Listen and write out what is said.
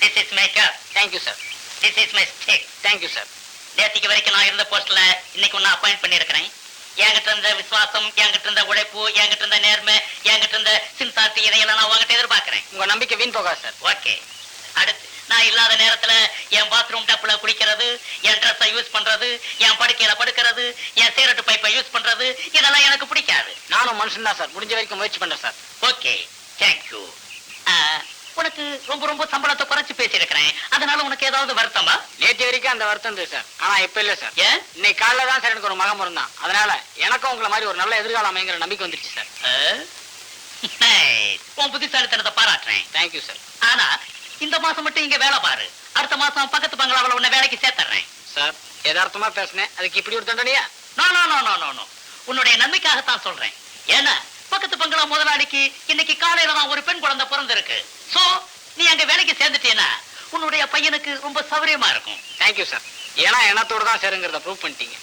This is my cup. Thank you sir. This is my stick. Thank you sir. நேத்திக்கு வரைக்கும் நான் இருந்த போஸ்ட்ல இன்னைக்கு ஒன்னு அப்பாயிண்ட் பண்ணிருக்கிறேன். என்கிட்ட இருந்த விசுவாசம், என்கிட்ட இருந்த உழைப்பு, என்கிட்ட இருந்த நேர்மை, என்கிட்ட இருந்த சின்சாரிட்டி இதையெல்லாம் நான் உங்ககிட்ட எதிர்பார்க்கிறேன். உங்க நம்பிக்கை வீண் போகாது சார். ஓகே. அடுத்து நான் இல்லாத நேரத்துல என் பாத்ரூம் டப்ல குளிக்கிறது, என் ட்ரெஸ்ஸை யூஸ் பண்றது, என் படுக்கையில படுக்கிறது, என் சிகரெட் பைப்பை யூஸ் பண்றது இதெல்லாம் எனக்கு பிடிக்காது. நானும் மனுஷன் தான் சார். முடிஞ்ச வரைக்கும் முயற்சி பண்றேன் சார். Okay, thank you. உனக்கு ரொம்ப ரொம்ப சம்பளத்தை குறைச்சு பேசியிருக்கிறேன். அதனால உனக்கு ஏதாவது வருத்தமா? நேற்று வரைக்கும் அந்த வருத்தம் இருந்தது சார். ஆனா இப்ப இல்ல சார். ஏன்? இன்னைக்கு காலைல தான் சார் எனக்கு ஒரு மகன் பிறந்தான். அதனால எனக்கும் உங்களை மாதிரி ஒரு நல்ல எதிர்காலம் அமைங்கிற நம்பிக்கை வந்துருச்சு சார். உன் புத்திசாலித்தனத்தை பாராட்டுறேன். Thank you sir. ஆனா இந்த மாசம் மட்டும் இங்க வேலை பாரு. அடுத்த மாசம் பக்கத்து பங்களாவில் உன்னை வேலைக்கு சேர்த்துறேன். சார் யதார்த்தமா பேசினேன். அதுக்கு இப்படி ஒரு தண்டனையா? No no no no no no. உன்னுடைய நன்மைக்காகத்தான் சொல்றேன். ஏன்னா பக்கத்து பங்களா முதலாளிக்கு இன்னைக்கு காலையில தான் ஒரு பெண் குழந்தை பிறந்திருக்கு. சோ நீ அங்க வேலைக்கு சேர்ந்துட்டீன்னா உன்னுடைய பையனுக்கு ரொம்ப சௌகரியமா இருக்கும். Thank you sir. ஏன்னா எண்ணத்தோட தான் சேருங்கிறத ப்ரூவ் பண்ணிட்டீங்க.